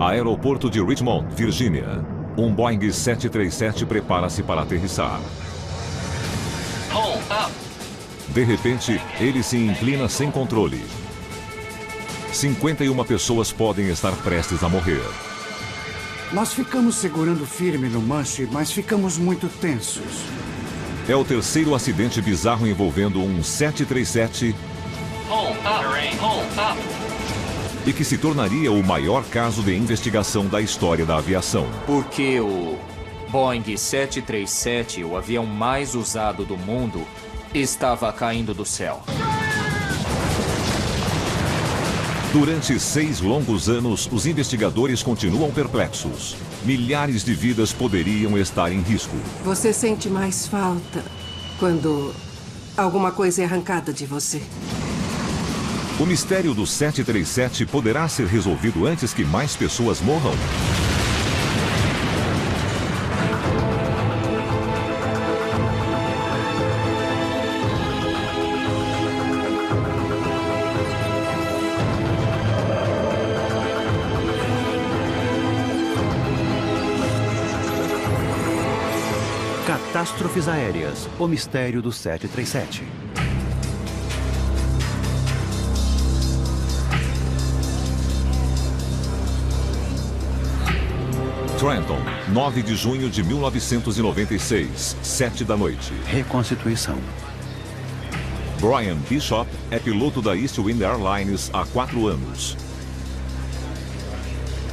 Aeroporto de Richmond, Virgínia. Um Boeing 737 prepara-se para aterrissar. De repente, ele se inclina sem controle. 51 pessoas podem estar prestes a morrer. Nós ficamos segurando firme no manche, mas ficamos muito tensos. É o terceiro acidente bizarro envolvendo um 737 e que se tornaria o maior caso de investigação da história da aviação. Porque o Boeing 737, o avião mais usado do mundo, estava caindo do céu. Durante 6 longos anos, os investigadores continuam perplexos. Milhares de vidas poderiam estar em risco. Você sente mais falta quando alguma coisa é arrancada de você. O mistério do 737 poderá ser resolvido antes que mais pessoas morram? Catástrofes aéreas. O mistério do 737. Trenton, 9 de junho de 1996, 7 da noite. Reconstituição. Brian Bishop é piloto da Eastwind Airlines há 4 anos.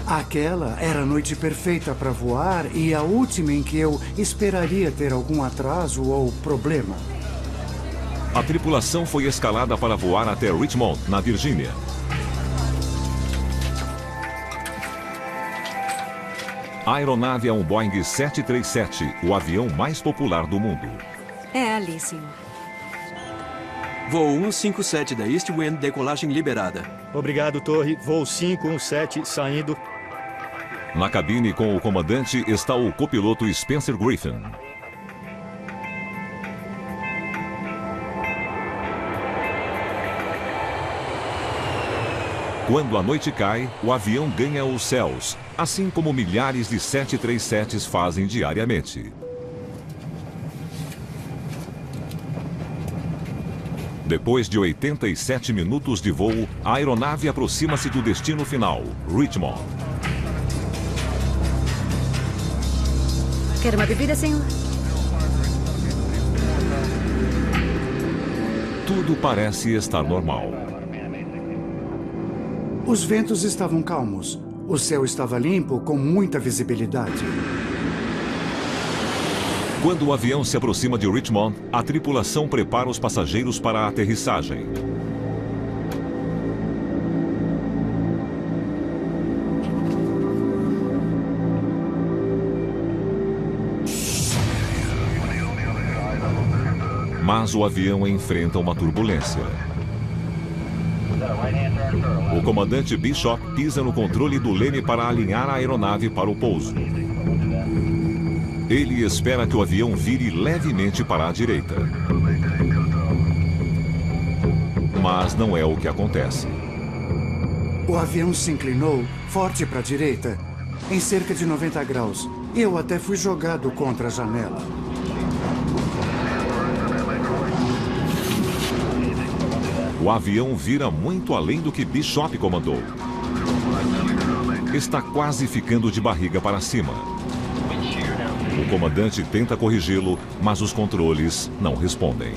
Aquela era a noite perfeita para voar e a última em que eu esperaria ter algum atraso ou problema. A tripulação foi escalada para voar até Richmond, na Virgínia. A aeronave é um Boeing 737, o avião mais popular do mundo. É ali, senhor. Voo 157 da Eastwind, decolagem liberada. Obrigado, torre. Voo 517, saindo. Na cabine com o comandante está o copiloto Spencer Griffin. Quando a noite cai, o avião ganha os céus, assim como milhares de 737s fazem diariamente. Depois de 87 minutos de voo, a aeronave aproxima-se do destino final, Richmond. Quer uma bebida, senhor? Tudo parece estar normal. Os ventos estavam calmos. O céu estava limpo, com muita visibilidade. Quando o avião se aproxima de Richmond, a tripulação prepara os passageiros para a aterrissagem. Mas o avião enfrenta uma turbulência. O comandante Bishop pisa no controle do leme para alinhar a aeronave para o pouso. Ele espera que o avião vire levemente para a direita. Mas não é o que acontece. O avião se inclinou forte para a direita, em cerca de 90 graus. Eu até fui jogado contra a janela. O avião vira muito além do que Bishop comandou. Está quase ficando de barriga para cima. O comandante tenta corrigi-lo, mas os controles não respondem.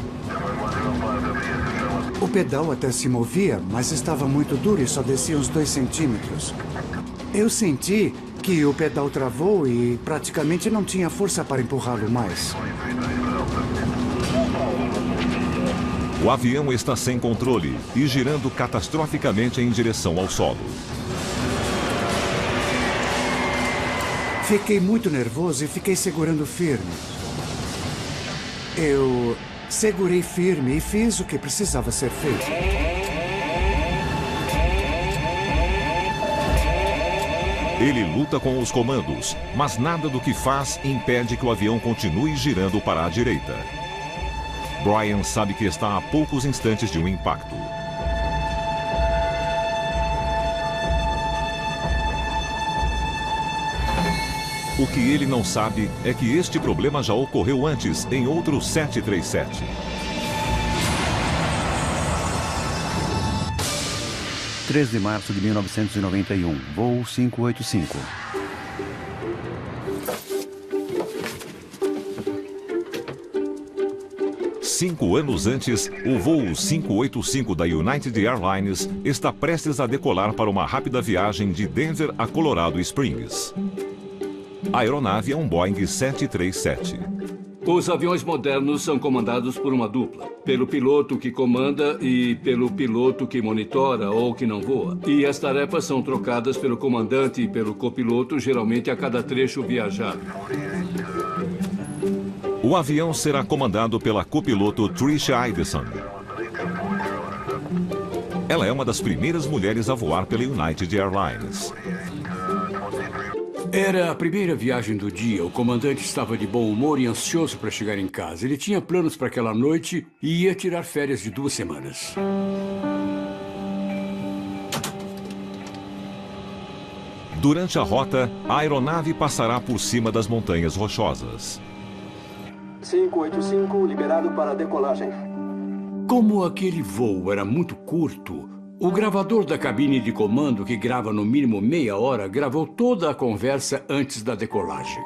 O pedal até se movia, mas estava muito duro e só descia uns 2 centímetros. Eu senti que o pedal travou e praticamente não tinha força para empurrá-lo mais. O avião está sem controle e girando catastroficamente em direção ao solo. Fiquei muito nervoso e fiquei segurando firme. Eu segurei firme e fiz o que precisava ser feito. Ele luta com os comandos, mas nada do que faz impede que o avião continue girando para a direita. Brian sabe que está a poucos instantes de um impacto. O que ele não sabe é que este problema já ocorreu antes em outro 737. 3 de março de 1991, voo 585. Cinco anos antes, o voo 585 da United Airlines está prestes a decolar para uma rápida viagem de Denver a Colorado Springs. A aeronave é um Boeing 737. Os aviões modernos são comandados por uma dupla. Pelo piloto que comanda e pelo piloto que monitora ou que não voa. E as tarefas são trocadas pelo comandante e pelo copiloto, geralmente a cada trecho viajado. O avião será comandado pela copiloto Tricia Idison. Ela é uma das primeiras mulheres a voar pela United Airlines. Era a primeira viagem do dia. O comandante estava de bom humor e ansioso para chegar em casa. Ele tinha planos para aquela noite e ia tirar férias de 2 semanas. Durante a rota, a aeronave passará por cima das montanhas rochosas. 585, liberado para decolagem. Como aquele voo era muito curto, o gravador da cabine de comando, que grava no mínimo meia hora, gravou toda a conversa antes da decolagem.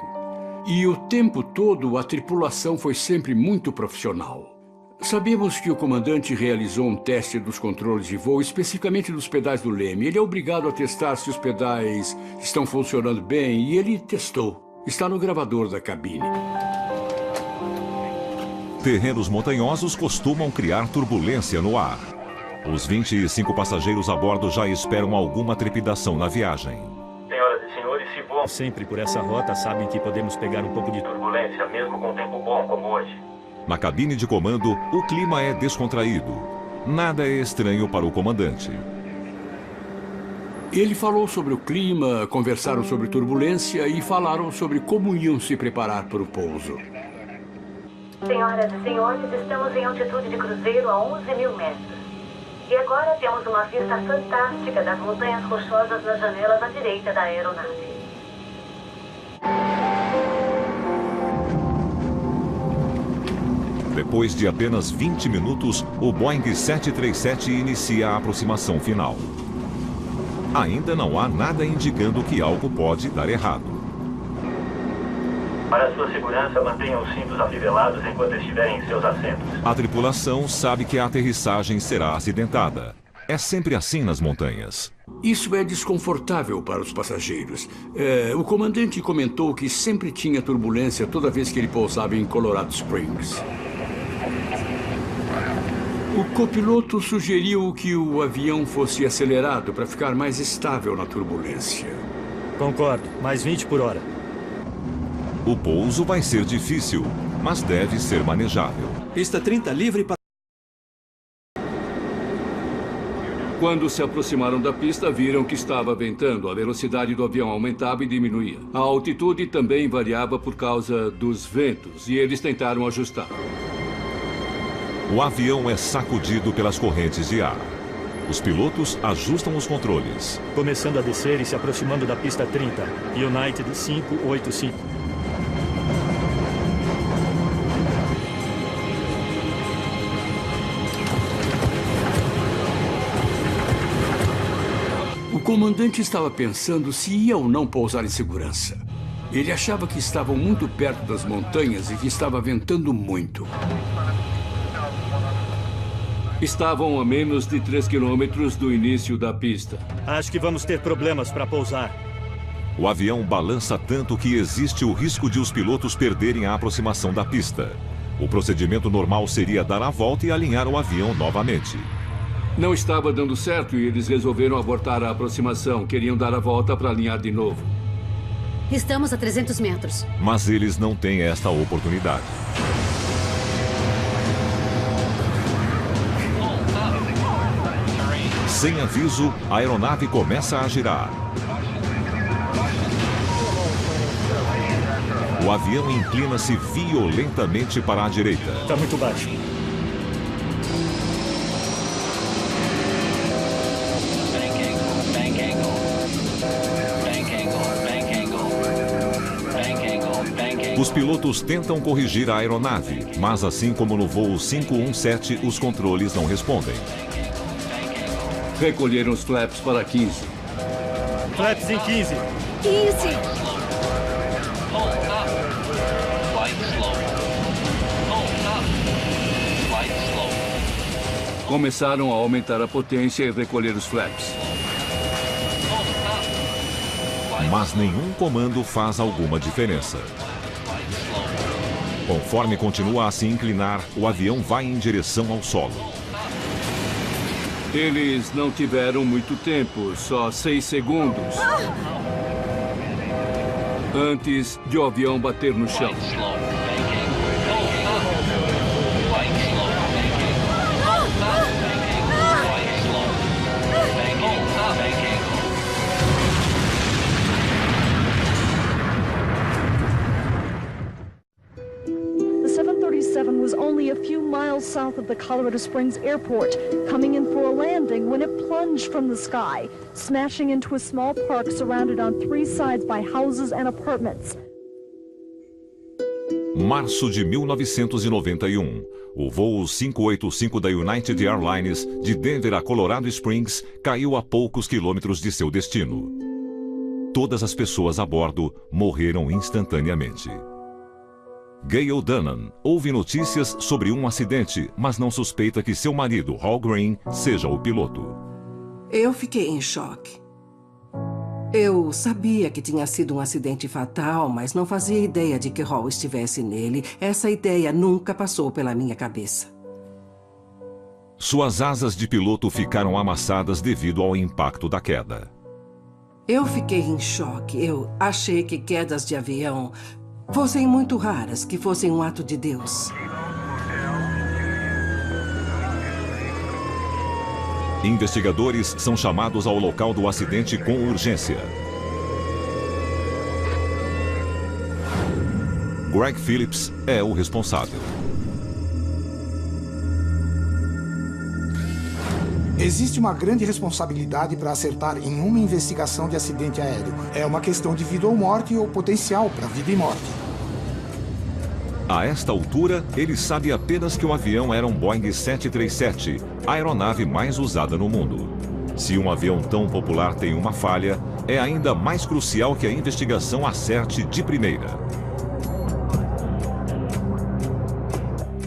E o tempo todo, a tripulação foi sempre muito profissional. Sabemos que o comandante realizou um teste dos controles de voo, especificamente dos pedais do leme. Ele é obrigado a testar se os pedais estão funcionando bem, e ele testou. Está no gravador da cabine. Terrenos montanhosos costumam criar turbulência no ar. Os 25 passageiros a bordo já esperam alguma trepidação na viagem. Senhoras e senhores, se voam sempre por essa rota, sabem que podemos pegar um pouco de turbulência, mesmo com tempo bom como hoje. Na cabine de comando, o clima é descontraído. Nada é estranho para o comandante. Ele falou sobre o clima, conversaram sobre turbulência e falaram sobre como iam se preparar para o pouso. Senhoras e senhores, estamos em altitude de cruzeiro a 11 mil metros. E agora temos uma vista fantástica das montanhas rochosas nas janelas à direita da aeronave. Depois de apenas 20 minutos, o Boeing 737 inicia a aproximação final. Ainda não há nada indicando que algo pode dar errado. Para sua segurança, mantenham os cintos afivelados enquanto estiverem em seus assentos. A tripulação sabe que a aterrissagem será acidentada. É sempre assim nas montanhas. Isso é desconfortável para os passageiros. O comandante comentou que sempre tinha turbulência toda vez que ele pousava em Colorado Springs. O copiloto sugeriu que o avião fosse acelerado para ficar mais estável na turbulência. Concordo. Mais 20 por hora. O pouso vai ser difícil, mas deve ser manejável. Pista 30 livre para... Quando se aproximaram da pista, viram que estava ventando. A velocidade do avião aumentava e diminuía. A altitude também variava por causa dos ventos, e eles tentaram ajustar. O avião é sacudido pelas correntes de ar. Os pilotos ajustam os controles. Começando a descer e se aproximando da pista 30. United 585. O comandante estava pensando se ia ou não pousar em segurança. Ele achava que estavam muito perto das montanhas e que estava ventando muito. Estavam a menos de 3 quilômetros do início da pista. Acho que vamos ter problemas para pousar. O avião balança tanto que existe o risco de os pilotos perderem a aproximação da pista. O procedimento normal seria dar a volta e alinhar o avião novamente. Não estava dando certo e eles resolveram abortar a aproximação. Queriam dar a volta para alinhar de novo. Estamos a 300 metros. Mas eles não têm esta oportunidade. Sem aviso, a aeronave começa a girar. O avião inclina-se violentamente para a direita. Está muito baixo. Os pilotos tentam corrigir a aeronave, mas assim como no voo 517, os controles não respondem. Recolheram os flaps para 15. Flaps em 15. 15. Começaram a aumentar a potência e recolher os flaps. Mas nenhum comando faz alguma diferença. Conforme continua a se inclinar, o avião vai em direção ao solo. Eles não tiveram muito tempo, só 6 segundos, antes de o avião bater no chão. Was only a few miles south of the Colorado Springs airport, coming in for a landing when it plunged from the sky, smashing into a small park surrounded on 3 sides by houses and apartments. Março de 1991. O voo 585 da United Airlines de Denver a Colorado Springs caiu a poucos quilômetros de seu destino. Todas as pessoas a bordo morreram instantaneamente. Gail Dunham ouve notícias sobre um acidente, mas não suspeita que seu marido, Hal Green, seja o piloto. Eu fiquei em choque. Eu sabia que tinha sido um acidente fatal, mas não fazia ideia de que Hal estivesse nele. Essa ideia nunca passou pela minha cabeça. Suas asas de piloto ficaram amassadas devido ao impacto da queda. Eu fiquei em choque. Eu achei que quedas de avião fossem muito raras, que fossem um ato de Deus. Investigadores são chamados ao local do acidente com urgência. Greg Phillips é o responsável. Existe uma grande responsabilidade para acertar em uma investigação de acidente aéreo. É uma questão de vida ou morte ou potencial para vida e morte. A esta altura, ele sabe apenas que o avião era um Boeing 737, a aeronave mais usada no mundo. Se um avião tão popular tem uma falha, é ainda mais crucial que a investigação acerte de primeira.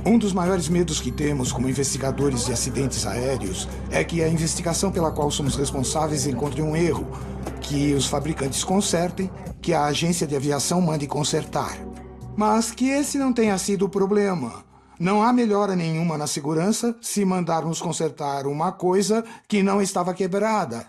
Um dos maiores medos que temos como investigadores de acidentes aéreos é que a investigação pela qual somos responsáveis encontre um erro, que os fabricantes consertem, que a agência de aviação mande consertar. Mas que esse não tenha sido o problema. Não há melhora nenhuma na segurança se mandarmos consertar uma coisa que não estava quebrada.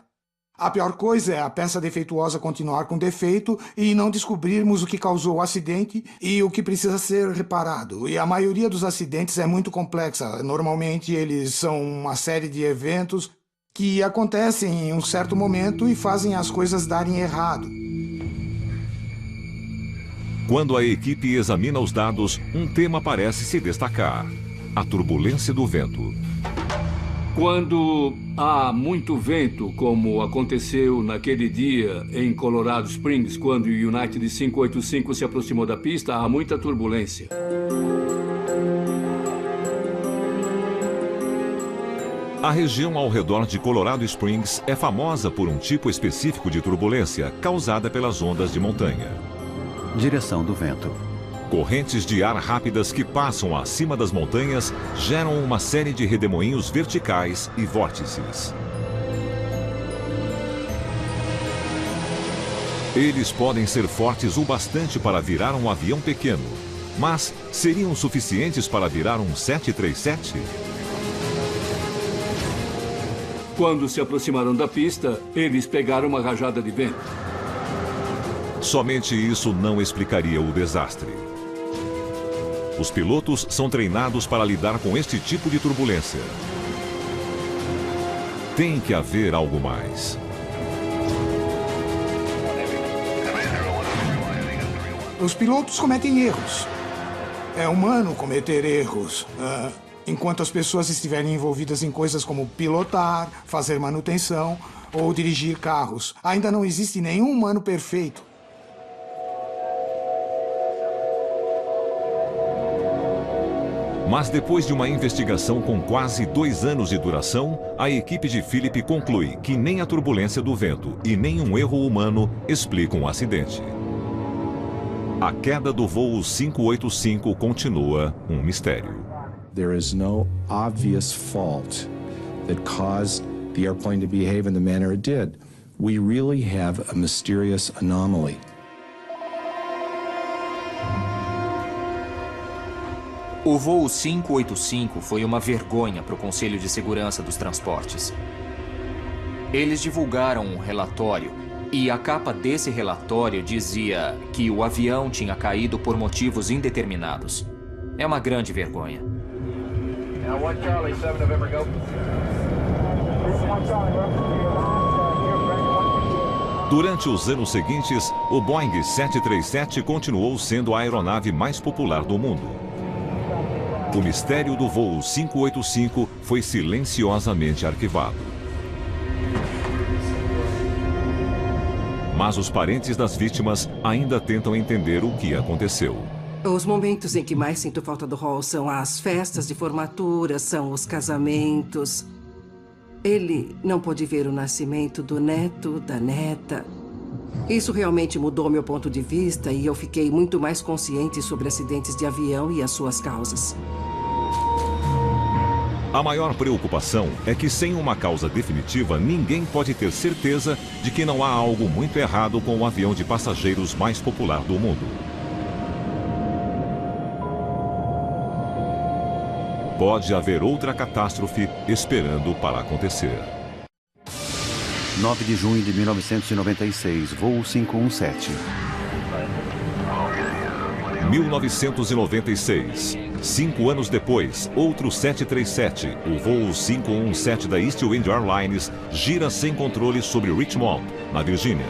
A pior coisa é a peça defeituosa continuar com defeito e não descobrirmos o que causou o acidente e o que precisa ser reparado. E a maioria dos acidentes é muito complexa. Normalmente eles são uma série de eventos que acontecem em um certo momento e fazem as coisas darem errado. Quando a equipe examina os dados, um tema parece se destacar: a turbulência do vento. Quando há muito vento, como aconteceu naquele dia em Colorado Springs, quando o United 585 se aproximou da pista, há muita turbulência. A região ao redor de Colorado Springs é famosa por um tipo específico de turbulência causada pelas ondas de montanha. Direção do vento. Correntes de ar rápidas que passam acima das montanhas geram uma série de redemoinhos verticais e vórtices. Eles podem ser fortes o bastante para virar um avião pequeno, mas seriam suficientes para virar um 737? Quando se aproximaram da pista, eles pegaram uma rajada de vento. Somente isso não explicaria o desastre. Os pilotos são treinados para lidar com este tipo de turbulência. Tem que haver algo mais. Os pilotos cometem erros. É humano cometer erros. Enquanto as pessoas estiverem envolvidas em coisas como pilotar, fazer manutenção ou dirigir carros, ainda não existe nenhum humano perfeito. Mas depois de uma investigação com quase 2 anos de duração, a equipe de Philip conclui que nem a turbulência do vento e nem um erro humano explicam o acidente. A queda do voo 585 continua um mistério. There is no obvious fault that caused the airplane to behave in the manner it did. We really have a mysterious anomaly. O voo 585 foi uma vergonha para o Conselho de Segurança dos Transportes. Eles divulgaram um relatório e a capa desse relatório dizia que o avião tinha caído por motivos indeterminados. É uma grande vergonha. Durante os anos seguintes, o Boeing 737 continuou sendo a aeronave mais popular do mundo. O mistério do voo 585 foi silenciosamente arquivado. Mas os parentes das vítimas ainda tentam entender o que aconteceu. Os momentos em que mais sinto falta do Hall são as festas de formatura, são os casamentos. Ele não pôde ver o nascimento do neto, da neta. Isso realmente mudou meu ponto de vista e eu fiquei muito mais consciente sobre acidentes de avião e as suas causas. A maior preocupação é que sem uma causa definitiva, ninguém pode ter certeza de que não há algo muito errado com o avião de passageiros mais popular do mundo. Pode haver outra catástrofe esperando para acontecer. 9 de junho de 1996, voo 517. 1996. 5 anos depois, outro 737, o voo 517 da Eastwind Airlines, gira sem controle sobre Richmond, na Virgínia.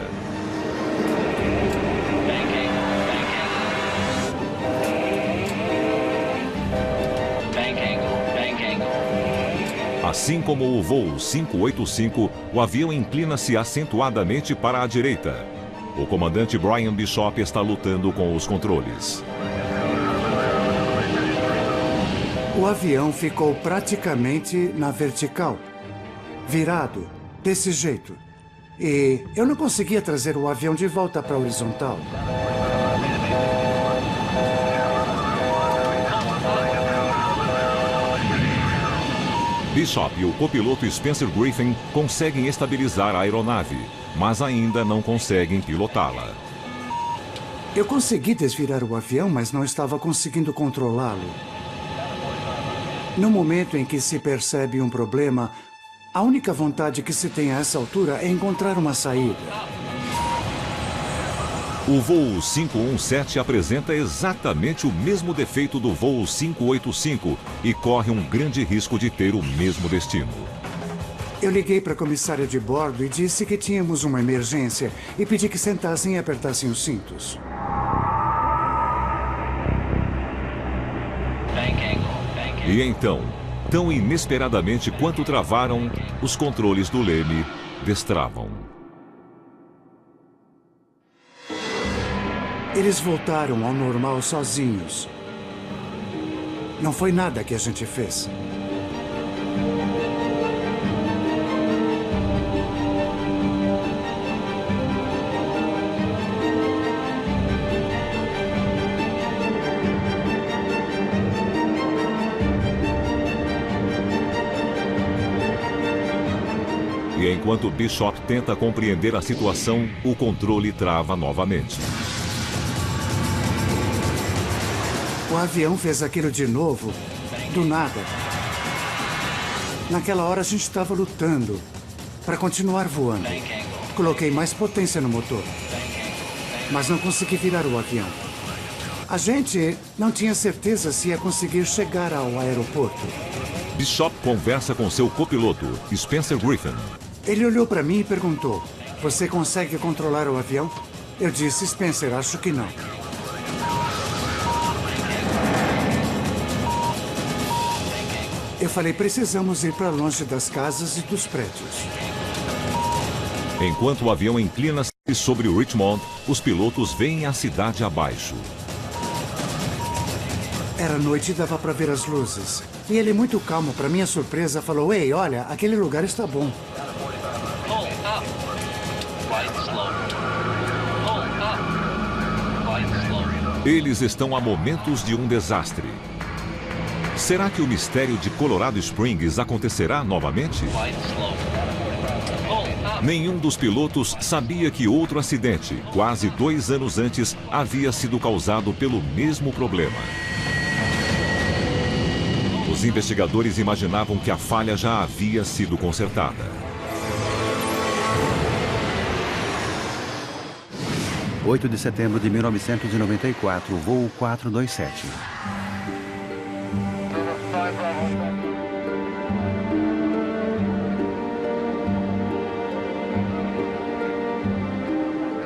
Assim como o voo 585, o avião inclina-se acentuadamente para a direita. O comandante Brian Bishop está lutando com os controles. O avião ficou praticamente na vertical, virado, desse jeito. E eu não conseguia trazer o avião de volta para a horizontal. Bishop e o copiloto Spencer Griffin conseguem estabilizar a aeronave, mas ainda não conseguem pilotá-la. Eu consegui desvirar o avião, mas não estava conseguindo controlá-lo. No momento em que se percebe um problema, a única vontade que se tem a essa altura é encontrar uma saída. O voo 517 apresenta exatamente o mesmo defeito do voo 585 e corre um grande risco de ter o mesmo destino. Eu liguei para a comissária de bordo e disse que tínhamos uma emergência e pedi que sentassem e apertassem os cintos. E então, tão inesperadamente quanto travaram, os controles do leme destravam. Eles voltaram ao normal sozinhos. Não foi nada que a gente fez. E enquanto Bishop tenta compreender a situação, o controle trava novamente. O avião fez aquilo de novo, do nada. Naquela hora a gente estava lutando para continuar voando. Coloquei mais potência no motor, mas não consegui virar o avião. A gente não tinha certeza se ia conseguir chegar ao aeroporto. Bishop conversa com seu copiloto, Spencer Griffin. Ele olhou para mim e perguntou: "Você consegue controlar o avião?" Eu disse: "Spencer, acho que não." Eu falei: "Precisamos ir para longe das casas e dos prédios." Enquanto o avião inclina-se sobre Richmond, os pilotos veem a cidade abaixo. Era noite e dava para ver as luzes. E ele, muito calmo, para minha surpresa, falou: "Ei, olha, aquele lugar está bom." Eles estão a momentos de um desastre. Será que o mistério de Colorado Springs acontecerá novamente? Nenhum dos pilotos sabia que outro acidente, quase 2 anos antes, havia sido causado pelo mesmo problema. Os investigadores imaginavam que a falha já havia sido consertada. 8 de setembro de 1994, voo 427. –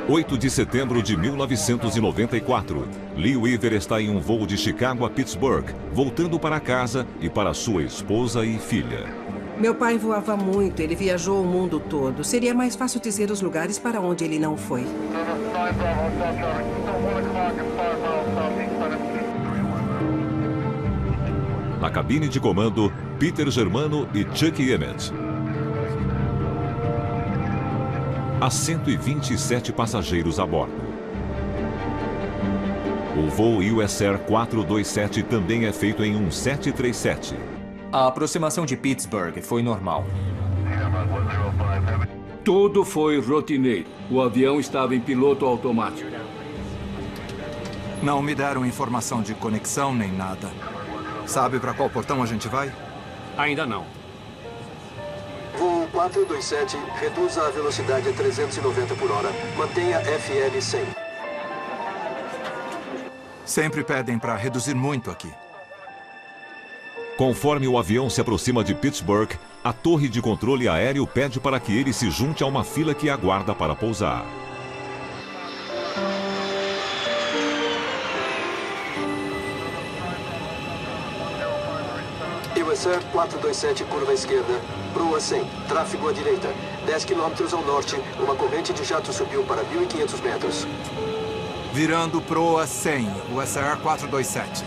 8 de setembro de 1994. Lee Weaver está em um voo de Chicago a Pittsburgh, voltando para casa e para sua esposa e filha. Meu pai voava muito, ele viajou o mundo todo. Seria mais fácil dizer os lugares para onde ele não foi. Na cabine de comando, Peter Germano e Chuck Emmett. Há 127 passageiros a bordo. O voo US Air 427 também é feito em um 737. A aproximação de Pittsburgh foi normal. Tudo foi rotineiro. O avião estava em piloto automático. Não me deram informação de conexão nem nada. Sabe para qual portão a gente vai? Ainda não. Voo 427, reduza a velocidade a 390 por hora. Mantenha FL 100. Sempre pedem para reduzir muito aqui. Conforme o avião se aproxima de Pittsburgh, a torre de controle aéreo pede para que ele se junte a uma fila que aguarda para pousar. US Air 427, curva à esquerda. Proa 100, tráfego à direita. 10 km ao norte, uma corrente de jato subiu para 1.500 metros. Virando proa 100, US Air 427.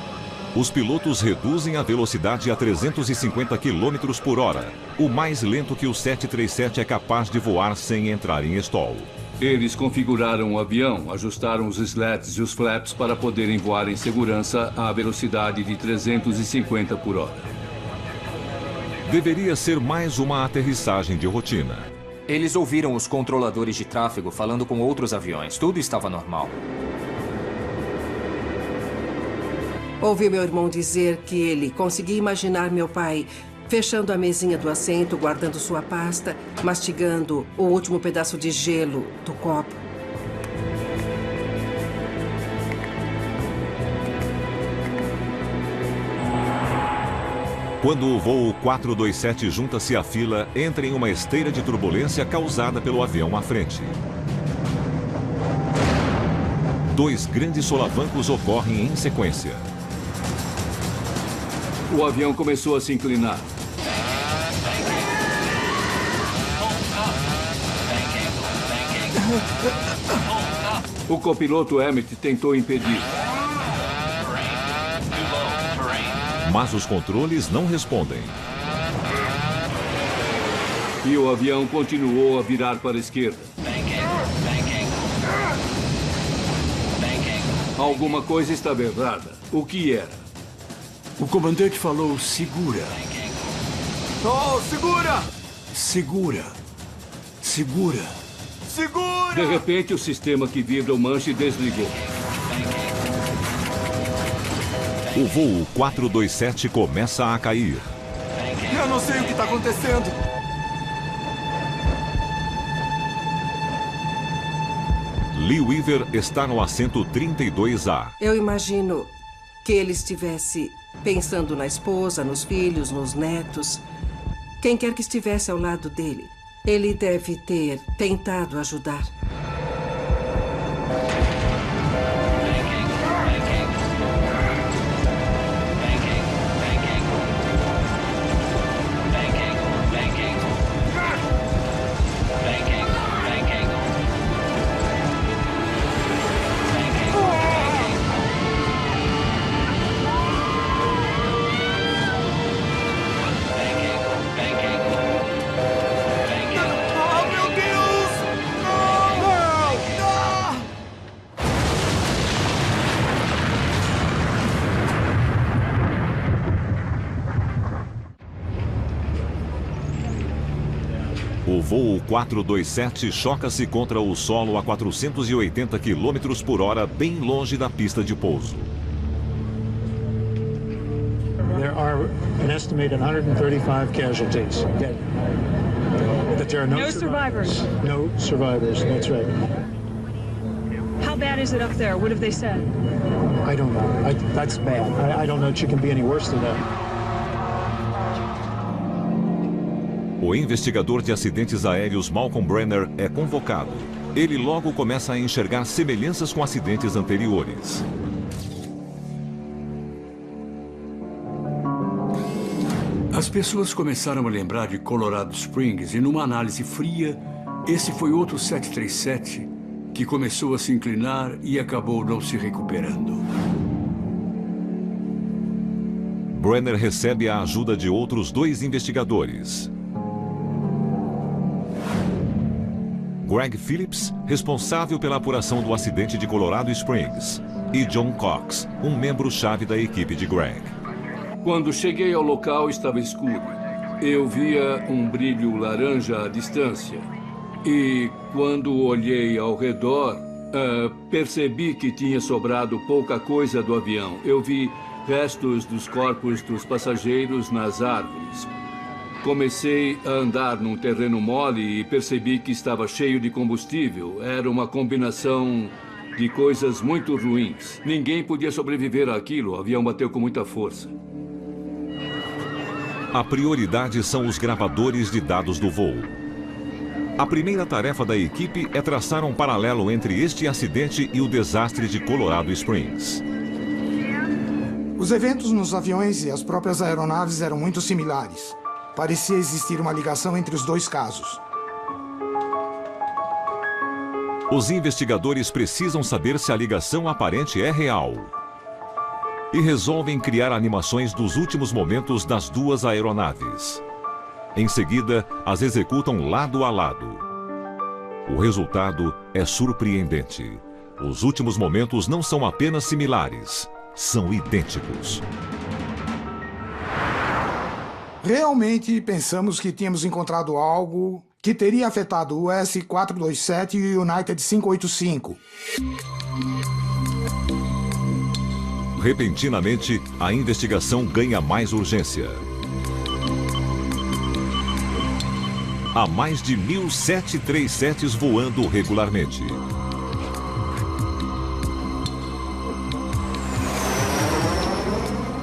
Os pilotos reduzem a velocidade a 350 km por hora, o mais lento que o 737 é capaz de voar sem entrar em stall. Eles configuraram o avião, ajustaram os slats e os flaps para poderem voar em segurança à velocidade de 350 por hora. Deveria ser mais uma aterrissagem de rotina. Eles ouviram os controladores de tráfego falando com outros aviões. Tudo estava normal. Ouvi meu irmão dizer que ele conseguia imaginar meu pai fechando a mesinha do assento, guardando sua pasta, mastigando o último pedaço de gelo do copo. Quando o voo 427 junta-se à fila, entra em uma esteira de turbulência causada pelo avião à frente. 2 grandes solavancos ocorrem em sequência. O avião começou a se inclinar. O copiloto Emmett tentou impedir. Mas os controles não respondem. E o avião continuou a virar para a esquerda. Alguma coisa estava errada. O que era? O comandante falou segura. Oh, segura! Segura. Segura. Segura! De repente, o sistema que vibra o manche desligou. O voo 427 começa a cair. Eu não sei o que está acontecendo. Lee Weaver está no assento 32A. Eu imagino que ele estivesse pensando na esposa, nos filhos, nos netos. Quem quer que estivesse ao lado dele, ele deve ter tentado ajudar. O voo 427 choca-se contra o solo a 480 km por hora, bem longe da pista de pouso. There are an estimated 135 casualties. That there are No survivors. No survivors, that's right. How bad is it up there? What have they said? I don't know. That's bad. I don't know if it can be any worse than that. O investigador de acidentes aéreos Malcolm Brenner é convocado. Ele logo começa a enxergar semelhanças com acidentes anteriores. As pessoas começaram a lembrar de Colorado Springs e, numa análise fria, esse foi outro 737 que começou a se inclinar e acabou não se recuperando. Brenner recebe a ajuda de outros 2 investigadores. Greg Phillips, responsável pela apuração do acidente de Colorado Springs, e John Cox, um membro-chave da equipe de Greg. Quando cheguei ao local, estava escuro. Eu via um brilho laranja à distância. E quando olhei ao redor, percebi que tinha sobrado pouca coisa do avião. Eu vi restos dos corpos dos passageiros nas árvores. Comecei a andar num terreno mole e percebi que estava cheio de combustível. Era uma combinação de coisas muito ruins. Ninguém podia sobreviver àquilo. O avião bateu com muita força. A prioridade são os gravadores de dados do voo. A primeira tarefa da equipe é traçar um paralelo entre este acidente e o desastre de Colorado Springs. Os eventos nos aviões e as próprias aeronaves eram muito similares. Parecia existir uma ligação entre os 2 casos. Os investigadores precisam saber se a ligação aparente é real. E resolvem criar animações dos últimos momentos das 2 aeronaves. Em seguida, as executam lado a lado. O resultado é surpreendente. Os últimos momentos não são apenas similares, são idênticos. Realmente pensamos que tínhamos encontrado algo que teria afetado o S-427 e o United 585. Repentinamente, a investigação ganha mais urgência. Há mais de 1.000 737s voando regularmente.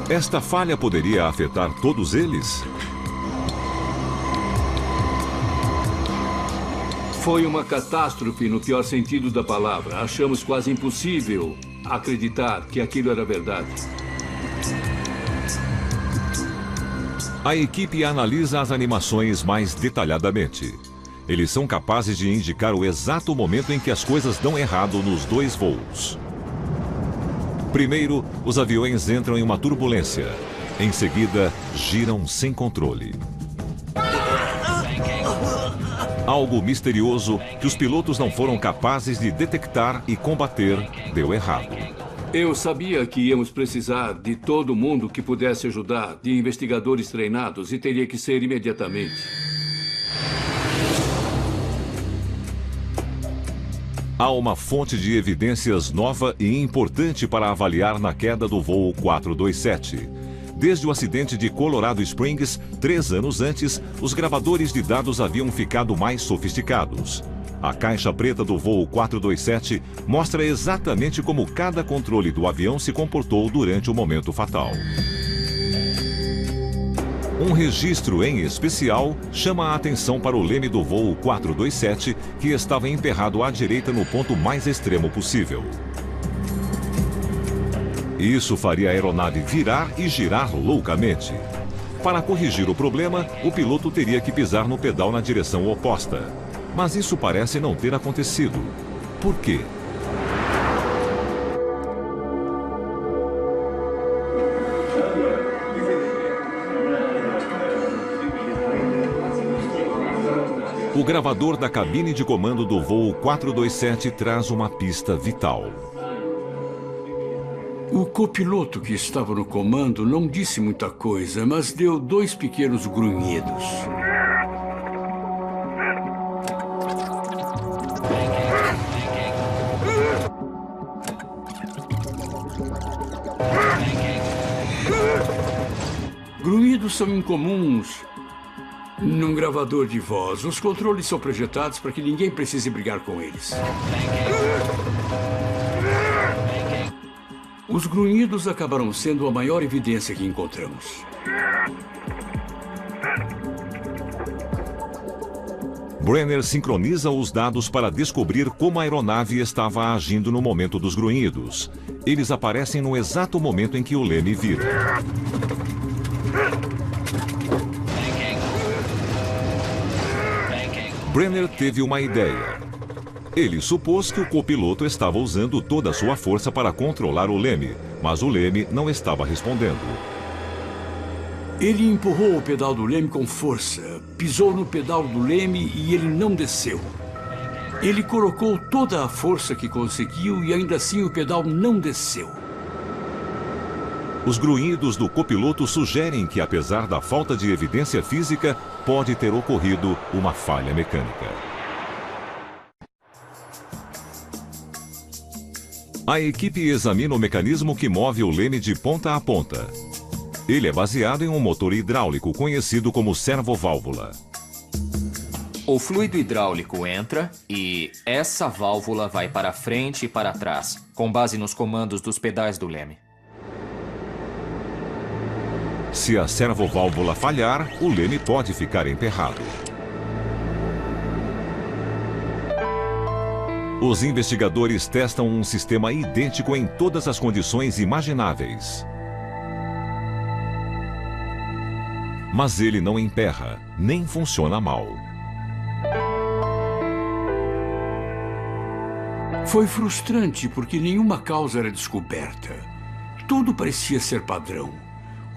Esta falha poderia afetar todos eles? Foi uma catástrofe no pior sentido da palavra. Achamos quase impossível acreditar que aquilo era verdade. A equipe analisa as animações mais detalhadamente. Eles são capazes de indicar o exato momento em que as coisas dão errado nos 2 voos. Primeiro, os aviões entram em uma turbulência. Em seguida, giram sem controle. Algo misterioso que os pilotos não foram capazes de detectar e combater deu errado. Eu sabia que íamos precisar de todo mundo que pudesse ajudar, de investigadores treinados, e teria que ser imediatamente. Há uma fonte de evidências nova e importante para avaliar na queda do voo 427. Desde o acidente de Colorado Springs, 3 anos antes, os gravadores de dados haviam ficado mais sofisticados. A caixa preta do voo 427 mostra exatamente como cada controle do avião se comportou durante o momento fatal. Um registro em especial chama a atenção para o leme do voo 427, que estava emperrado à direita no ponto mais extremo possível. Isso faria a aeronave virar e girar loucamente. Para corrigir o problema, o piloto teria que pisar no pedal na direção oposta. Mas isso parece não ter acontecido. Por quê? O gravador da cabine de comando do voo 427 traz uma pista vital. O copiloto que estava no comando não disse muita coisa, mas deu 2 pequenos grunhidos. grunhidos são incomuns num gravador de voz. Os controles são projetados para que ninguém precise brigar com eles. Os grunhidos acabaram sendo a maior evidência que encontramos. Brenner sincroniza os dados para descobrir como a aeronave estava agindo no momento dos grunhidos. Eles aparecem no exato momento em que o leme vira. Brenner teve uma ideia. Ele supôs que o copiloto estava usando toda a sua força para controlar o leme, mas o leme não estava respondendo. Ele empurrou o pedal do leme com força, pisou no pedal do leme e ele não desceu. Ele colocou toda a força que conseguiu e ainda assim o pedal não desceu. Os grunhidos do copiloto sugerem que, apesar da falta de evidência física, pode ter ocorrido uma falha mecânica. A equipe examina o mecanismo que move o leme de ponta a ponta. Ele é baseado em um motor hidráulico conhecido como servoválvula. O fluido hidráulico entra e essa válvula vai para frente e para trás, com base nos comandos dos pedais do leme. Se a servoválvula falhar, o leme pode ficar emperrado. Os investigadores testam um sistema idêntico em todas as condições imagináveis. Mas ele não emperra, nem funciona mal. Foi frustrante porque nenhuma causa era descoberta. Tudo parecia ser padrão.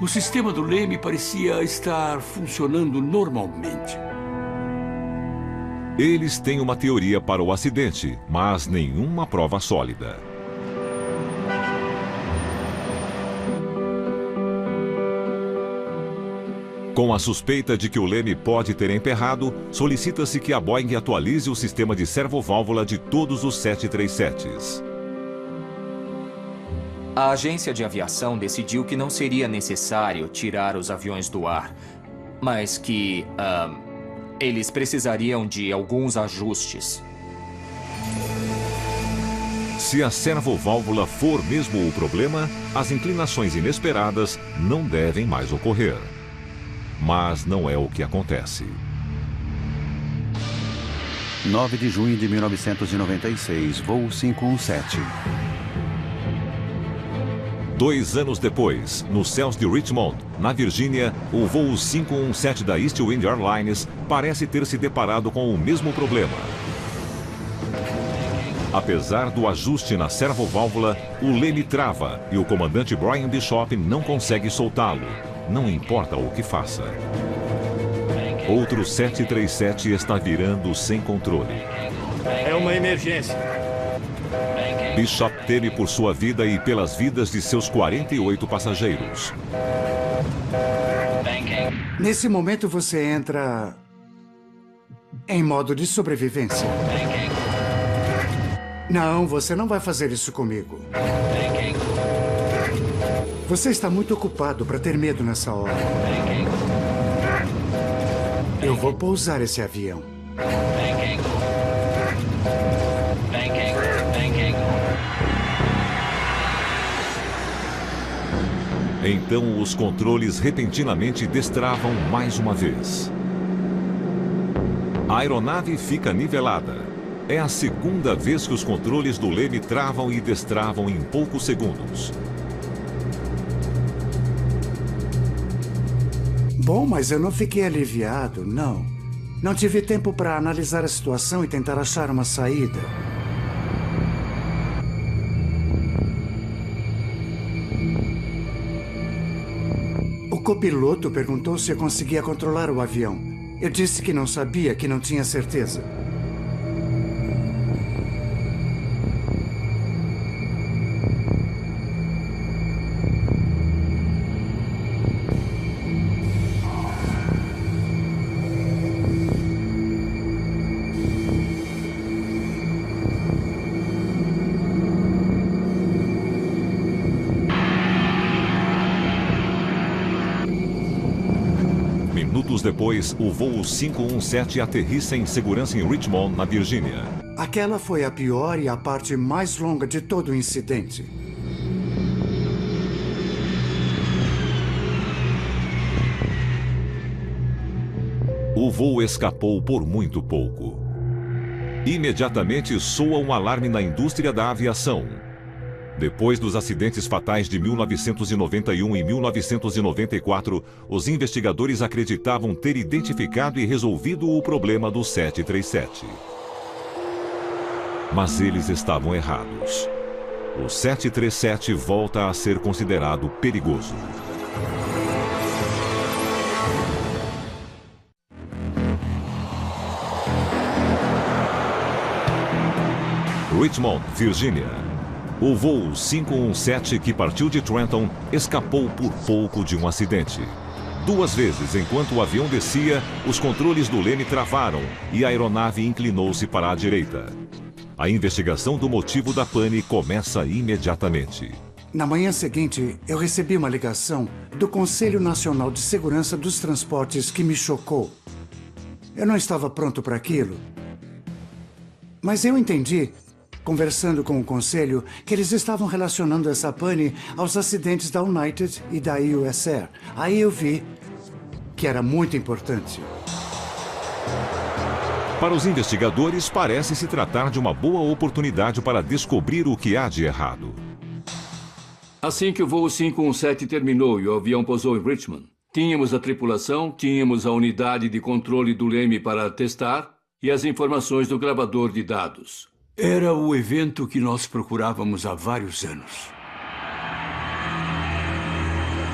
O sistema do leme parecia estar funcionando normalmente. Eles têm uma teoria para o acidente, mas nenhuma prova sólida. Com a suspeita de que o leme pode ter emperrado, solicita-se que a Boeing atualize o sistema de servoválvula de todos os 737s. A agência de aviação decidiu que não seria necessário tirar os aviões do ar, mas que eles precisariam de alguns ajustes. Se a servoválvula for mesmo o problema, as inclinações inesperadas não devem mais ocorrer. Mas não é o que acontece. 9 de junho de 1996, voo 517. 2 anos depois, nos céus de Richmond, na Virgínia, o voo 517 da East Wind Airlines parece ter se deparado com o mesmo problema. Apesar do ajuste na servoválvula, o leme trava e o comandante Brian Bishop não consegue soltá-lo. Não importa o que faça. Outro 737 está virando sem controle. É uma emergência. Bishop teme por sua vida e pelas vidas de seus 48 passageiros. Nesse momento você entra em modo de sobrevivência. Não, você não vai fazer isso comigo. Você está muito ocupado para ter medo nessa hora. Eu vou pousar esse avião. Então os controles repentinamente destravam mais uma vez. A aeronave fica nivelada. É a segunda vez que os controles do leme travam e destravam em poucos segundos. Bom, mas eu não fiquei aliviado, não. Não tive tempo para analisar a situação e tentar achar uma saída. O copiloto perguntou se eu conseguia controlar o avião. Eu disse que não sabia, que não tinha certeza. Minutos depois, o voo 517 aterrissa em segurança em Richmond, na Virgínia. Aquela foi a pior e a parte mais longa de todo o incidente. O voo escapou por muito pouco. Imediatamente soa um alarme na indústria da aviação. Depois dos acidentes fatais de 1991 e 1994, os investigadores acreditavam ter identificado e resolvido o problema do 737. Mas eles estavam errados. O 737 volta a ser considerado perigoso. Richmond, Virgínia. O voo 517 que partiu de Trenton escapou por pouco de um acidente. 2 vezes, enquanto o avião descia, os controles do leme travaram e a aeronave inclinou-se para a direita. A investigação do motivo da pane começa imediatamente. Na manhã seguinte, eu recebi uma ligação do Conselho Nacional de Segurança dos Transportes que me chocou. Eu não estava pronto para aquilo. Mas eu entendi, conversando com o Conselho, que eles estavam relacionando essa pane aos acidentes da United e da US Air. Aí eu vi que era muito importante. Para os investigadores, parece se tratar de uma boa oportunidade para descobrir o que há de errado. Assim que o voo 517 terminou e o avião pousou em Richmond, tínhamos a tripulação, tínhamos a unidade de controle do leme para testar e as informações do gravador de dados. Era o evento que nós procurávamos há vários anos.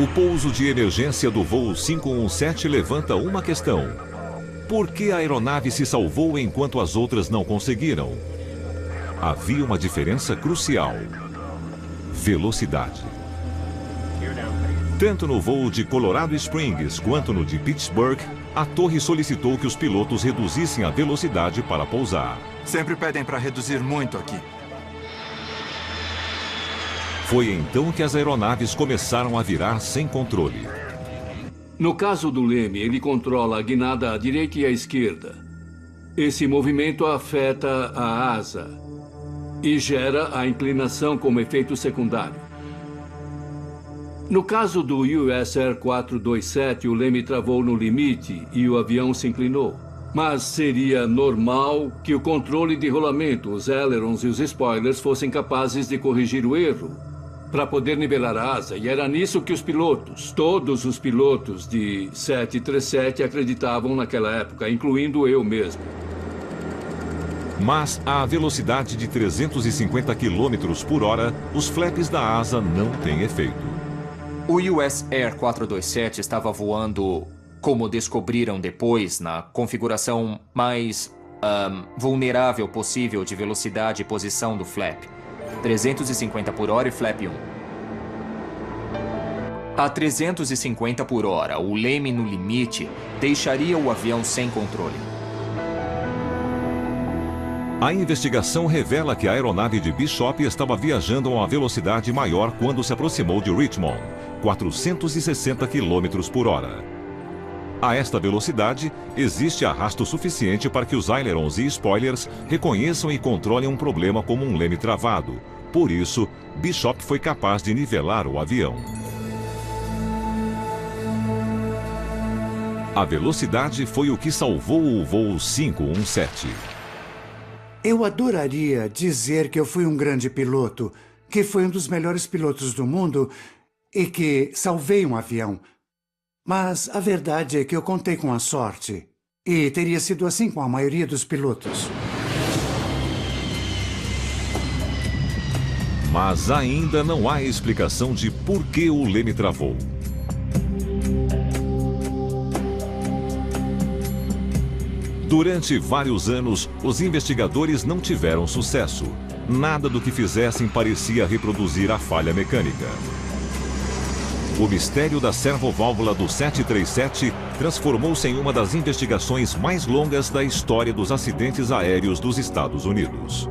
O pouso de emergência do voo 517 levanta uma questão. Por que a aeronave se salvou enquanto as outras não conseguiram? Havia uma diferença crucial: velocidade. Tanto no voo de Colorado Springs quanto no de Pittsburgh, a torre solicitou que os pilotos reduzissem a velocidade para pousar. Sempre pedem para reduzir muito aqui. Foi então que as aeronaves começaram a virar sem controle. No caso do leme, ele controla a guinada à direita e à esquerda. Esse movimento afeta a asa e gera a inclinação como efeito secundário. No caso do US Air 427, o leme travou no limite e o avião se inclinou. Mas seria normal que o controle de rolamento, os ailerons e os spoilers fossem capazes de corrigir o erro para poder nivelar a asa. E era nisso que os pilotos, todos os pilotos de 737 acreditavam naquela época, incluindo eu mesmo. Mas à velocidade de 350 km por hora, os flaps da asa não têm efeito. O US Air 427 estava voando, como descobriram depois, na configuração mais vulnerável possível de velocidade e posição do flap. 350 por hora e flap 1. A 350 por hora, o leme no limite deixaria o avião sem controle. A investigação revela que a aeronave de Bishop estava viajando a uma velocidade maior quando se aproximou de Richmond, 460 km por hora. A esta velocidade, existe arrasto suficiente para que os ailerons e spoilers reconheçam e controlem um problema como um leme travado. Por isso, Bishop foi capaz de nivelar o avião. A velocidade foi o que salvou o voo 517. Eu adoraria dizer que eu fui um grande piloto, que fui um dos melhores pilotos do mundo e que salvei um avião. Mas a verdade é que eu contei com a sorte. E teria sido assim com a maioria dos pilotos. Mas ainda não há explicação de por que o leme travou. Durante vários anos, os investigadores não tiveram sucesso. Nada do que fizessem parecia reproduzir a falha mecânica. O mistério da servoválvula do 737 transformou-se em uma das investigações mais longas da história dos acidentes aéreos dos Estados Unidos.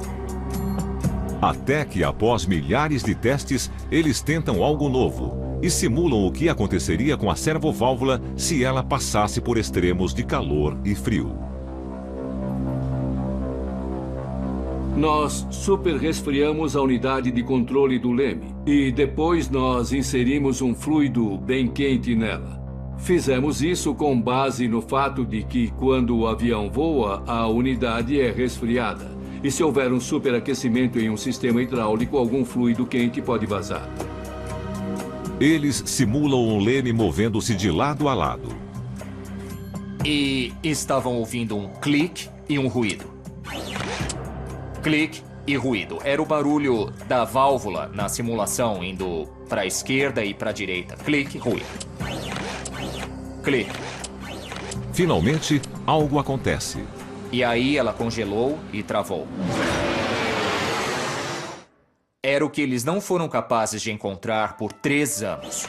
Até que, após milhares de testes, eles tentam algo novo: e simulam o que aconteceria com a servoválvula se ela passasse por extremos de calor e frio. Nós super-resfriamos a unidade de controle do leme e depois nós inserimos um fluido bem quente nela. Fizemos isso com base no fato de que quando o avião voa, a unidade é resfriada. E se houver um superaquecimento em um sistema hidráulico, algum fluido quente pode vazar. Eles simulam o leme movendo-se de lado a lado. E estavam ouvindo um clique e um ruído. Clique e ruído. Era o barulho da válvula na simulação, indo para a esquerda e para a direita. Clique, ruído. Clique. Finalmente, algo acontece. E aí ela congelou e travou. Era o que eles não foram capazes de encontrar por 3 anos.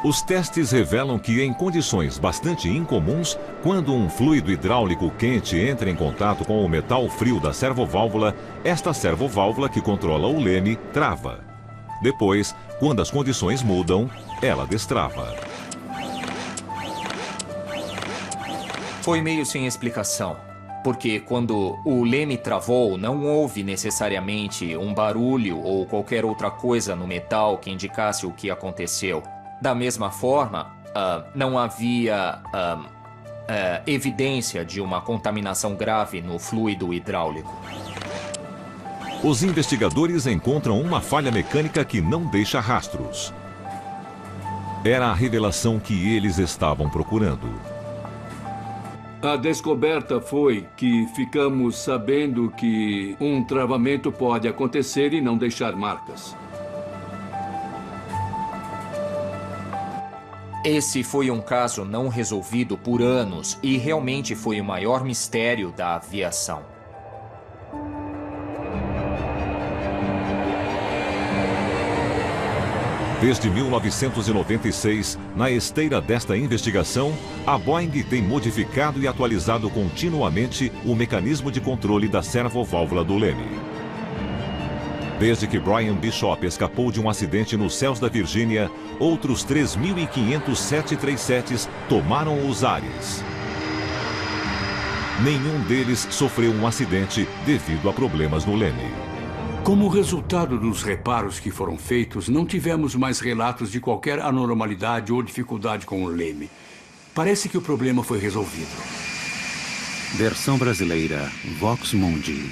Os testes revelam que, em condições bastante incomuns, quando um fluido hidráulico quente entra em contato com o metal frio da servoválvula, esta servoválvula que controla o leme trava. Depois, quando as condições mudam, ela destrava. Foi meio sem explicação, porque quando o leme travou, não houve necessariamente um barulho ou qualquer outra coisa no metal que indicasse o que aconteceu. Da mesma forma, não havia evidência de uma contaminação grave no fluido hidráulico. Os investigadores encontram uma falha mecânica que não deixa rastros. Era a revelação que eles estavam procurando. A descoberta foi que ficamos sabendo que um travamento pode acontecer e não deixar marcas. Esse foi um caso não resolvido por anos e realmente foi o maior mistério da aviação. Desde 1996, na esteira desta investigação, a Boeing tem modificado e atualizado continuamente o mecanismo de controle da servoválvula do leme. Desde que Brian Bishop escapou de um acidente nos céus da Virgínia, outros 3.500 737s tomaram os ares. Nenhum deles sofreu um acidente devido a problemas no leme. Como resultado dos reparos que foram feitos, não tivemos mais relatos de qualquer anormalidade ou dificuldade com o leme. Parece que o problema foi resolvido. Versão brasileira, Vox Mundi.